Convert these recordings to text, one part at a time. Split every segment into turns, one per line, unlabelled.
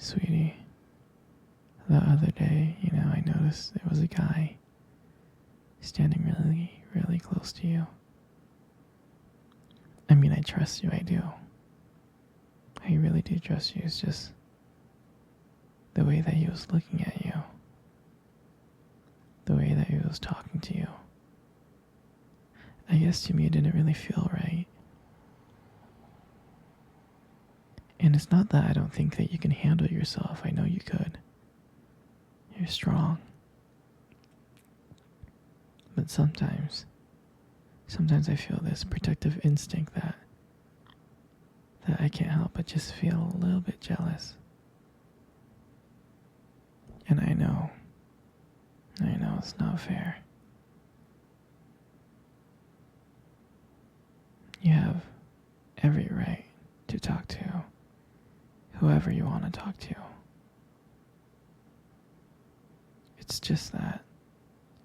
Sweetie, the other day, I noticed there was a guy standing really, really close to you. I mean, I trust you, I do. I really do trust you. It's just the way that he was looking at you, the way that he was talking to you. I guess to me it didn't really feel right. And it's not that I don't think that you can handle yourself. I know you could. You're strong. But sometimes I feel this protective instinct that I can't help but just feel a little bit jealous. And I know it's not fair. You have every right to talk to whoever you want to talk to. It's just that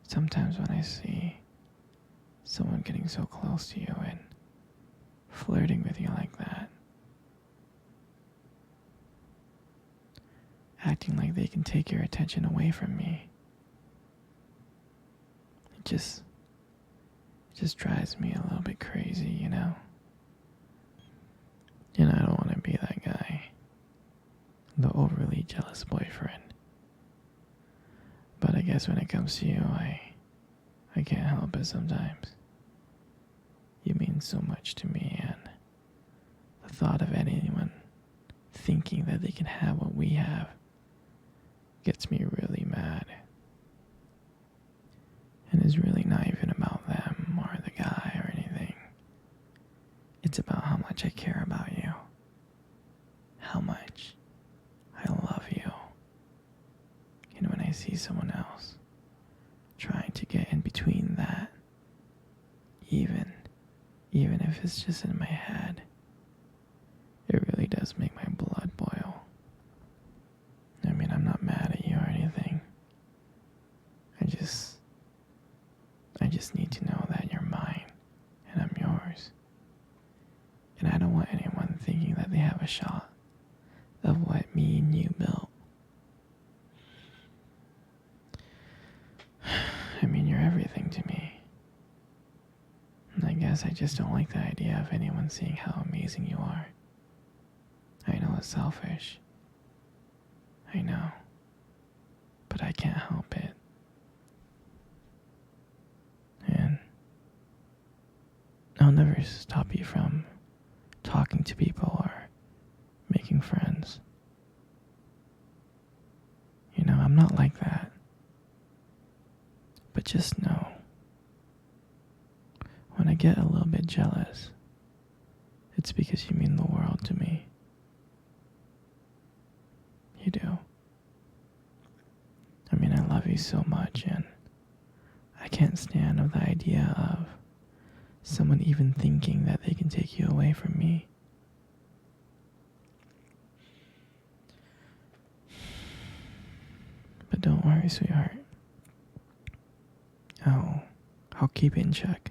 sometimes when I see someone getting so close to you and flirting with you like that, acting like they can take your attention away from me, it just drives me a little bit crazy, And I don't want to be that guy, the overly jealous boyfriend. But I guess when it comes to you, I can't help it sometimes. You mean so much to me, and the thought of anyone thinking that they can have what we have gets me really mad. And it's really not even about them or the guy or anything. It's about how much I care about you. How much I love you. And when I see someone else trying to get in between that, even if it's just in my head, it really does make my blood boil. I mean, I'm not mad at you or anything. I just need to know that you're mine and I'm yours. And I don't want anyone thinking that they have a shot of what me and you built. I mean, you're everything to me. And I guess I just don't like the idea of anyone seeing how amazing you are. I know it's selfish. I know. But I can't help it. And I'll never stop you from talking to people or making friends. I'm not like that. But just know, when I get a little bit jealous, it's because you mean the world to me. You do. I mean, I love you so much, and I can't stand the idea of someone even thinking that they can take you away from me. But don't worry, sweetheart. I'll keep it in check.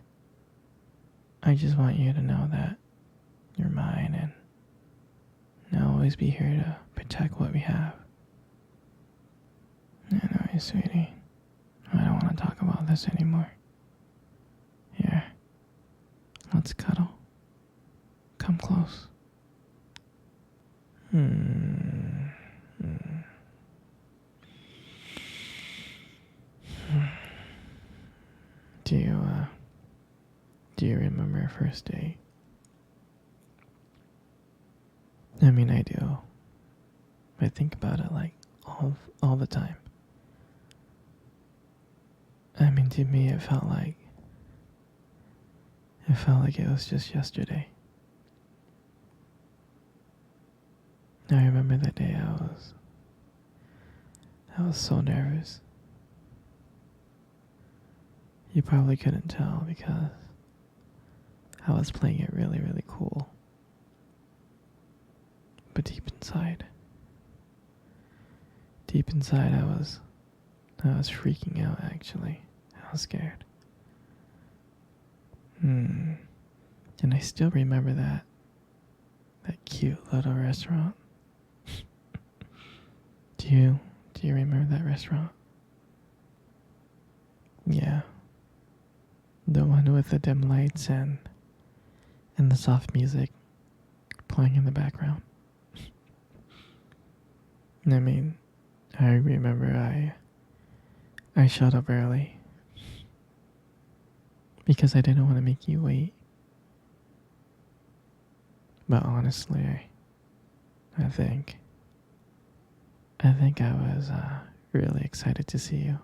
I just want you to know that you're mine, and I'll always be here to protect what we have. Anyway, sweetie, I don't want to talk about this anymore. Here, let's cuddle. Come close. Do you remember our first date? I mean, I do. I think about it like all the time. I mean, to me, it felt like it was just yesterday. I remember that day I was so nervous. You probably couldn't tell because I was playing it really, really cool. But deep inside, I was freaking out, actually. I was scared. And I still remember that cute little restaurant. Do you remember that restaurant? Yeah. The one with the dim lights and the soft music playing in the background. I mean, I remember I showed up early because I didn't want to make you wait. But honestly, I think I was really excited to see you.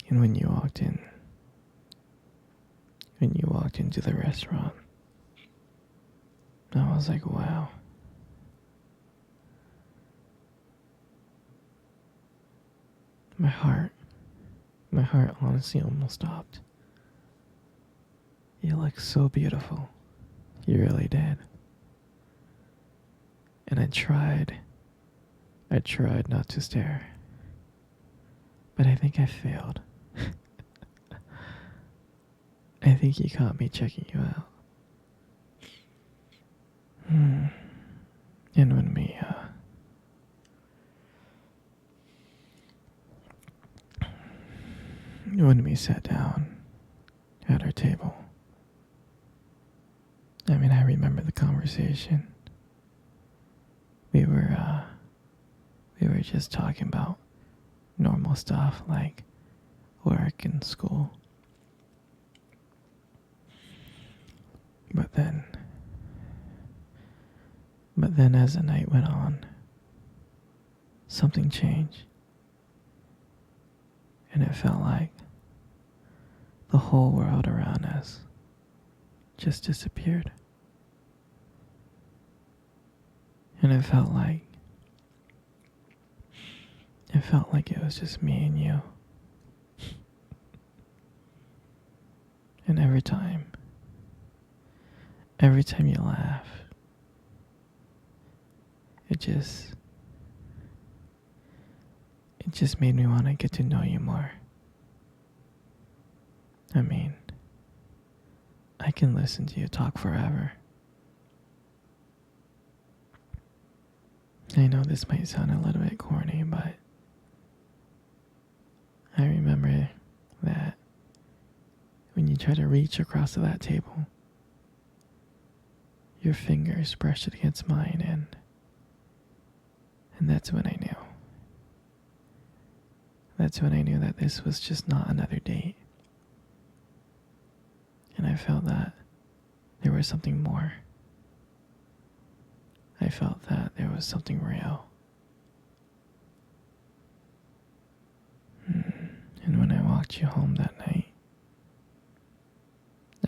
And when you walked into the restaurant, I was like, wow. My heart honestly almost stopped. You look so beautiful. You really did. And I tried not to stare. But I think I failed. I think you caught me checking you out. And when we sat down at our table, I mean, I remember the conversation. We were just talking about normal stuff like work and school. But then as the night went on, something changed. And it felt like the whole world around us just disappeared. And it felt like it was just me and you. And every time you laugh, it just made me want to get to know you more. I mean, I can listen to you talk forever. I know this might sound a little bit corny, but I remember that when you try to reach across to that table, your fingers brushed it against mine, and that's when I knew. That's when I knew that this was just not another date. And I felt that there was something more. I felt that there was something real. And when I walked you home that night,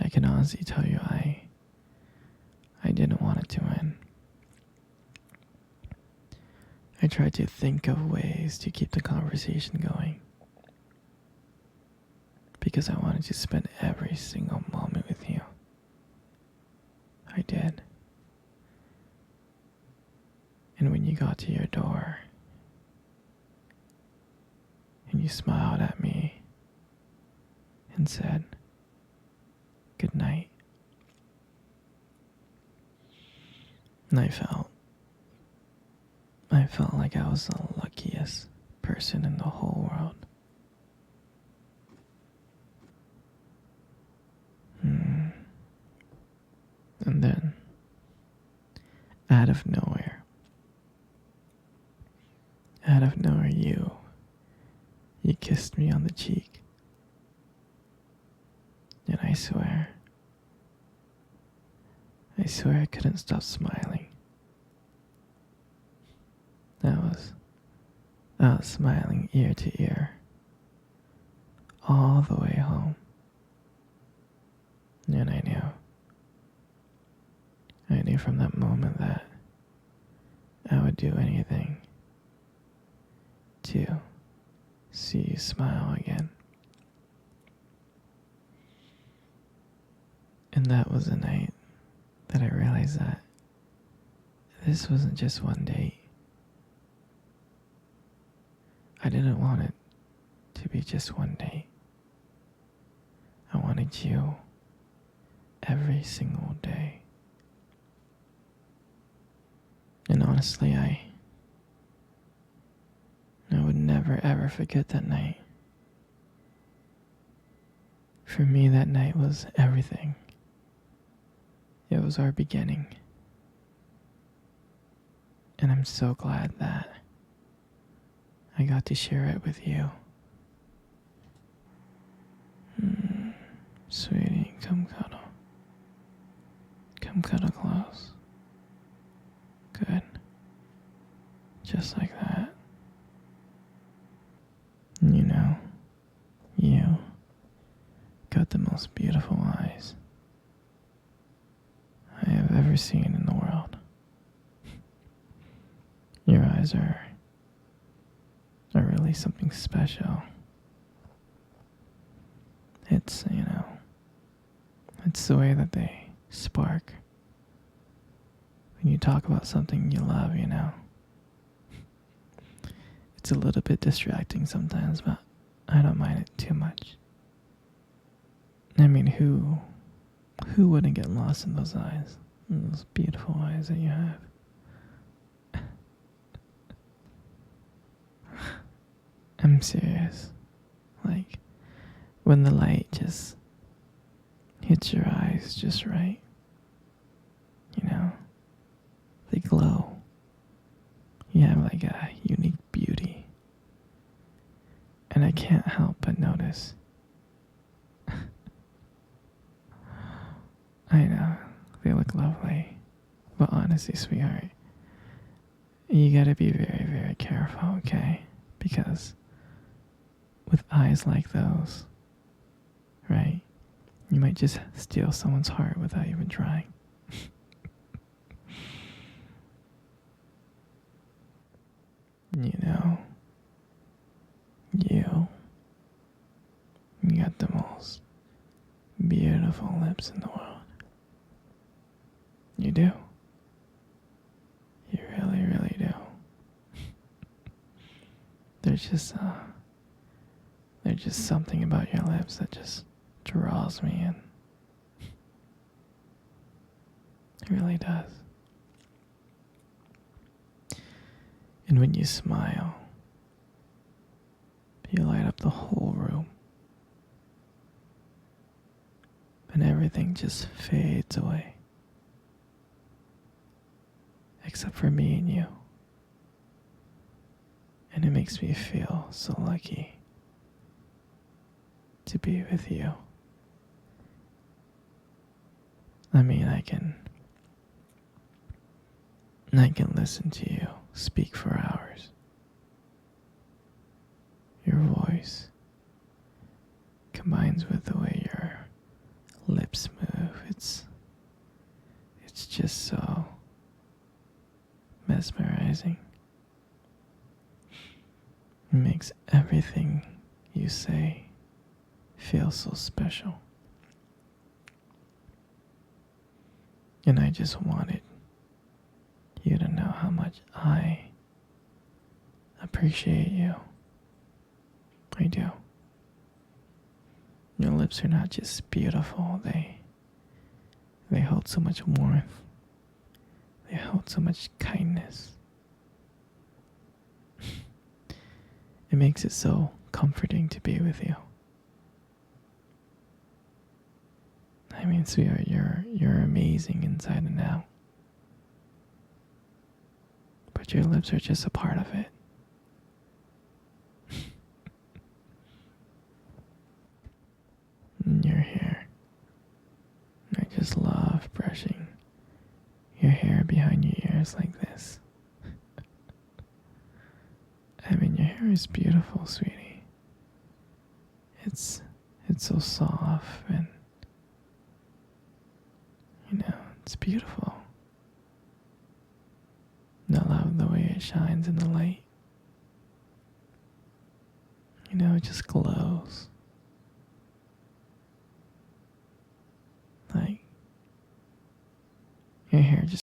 I can honestly tell you I didn't want it to end. I tried to think of ways to keep the conversation going because I wanted to spend every single moment with you. I did. And when you got to your door and you smiled at me and said, "Good night," and I felt like I was the luckiest person in the whole world. And then, out of nowhere, you kissed me on the cheek. And I swear I couldn't stop smiling. I was smiling ear to ear all the way home. And I knew from that moment that I would do anything to see you smile again. And that was the night that I realized that this wasn't just one date. I didn't want it to be just one date. I wanted you every single day. And honestly, honestly, I would never ever forget that night. For me, that night was everything. It was our beginning. And I'm so glad that I got to share it with you. Sweetie, come cuddle. Come cuddle close. Good. Just like that. You know, you got the most beautiful eyes I have ever seen in the world. Your eyes are really something special. It's, it's the way that they spark when you talk about something you love, It's a little bit distracting sometimes, but I don't mind it too much. I mean, who wouldn't get lost in those eyes? Those beautiful eyes that you have. I'm serious. Like, when the light just hits your eyes just right, they glow. You have like a unique beauty. And I can't help but notice. I know, they look lovely. But honestly, sweetheart, you gotta be very, very careful, okay? Because with eyes like those, right, you might just steal someone's heart without even trying. You got the most beautiful lips in the world. You do. You really, really do. There's just something about your lips that just draws me in. It really does. And when you smile, you light up the whole room. And everything just fades away. Except for me and you. And it makes me feel so lucky to be with you. I mean, I can listen to you speak for hours. Your voice combines with the way your lips move. It's just so mesmerizing. It makes everything you say feel so special. And I just wanted you to know how much I appreciate you. I do. Your lips are not just beautiful, they hold so much warmth. They hold so much kindness. It makes it so comforting to be with you. I mean, sweetheart, you're amazing inside and out. But your lips are just a part of it. And your hair. I just love brushing your hair behind your ears like this. I mean, your hair is beautiful, sweetie. It's so soft and, it's beautiful. And I love the way it shines in the light. It just glows. Like, your hair just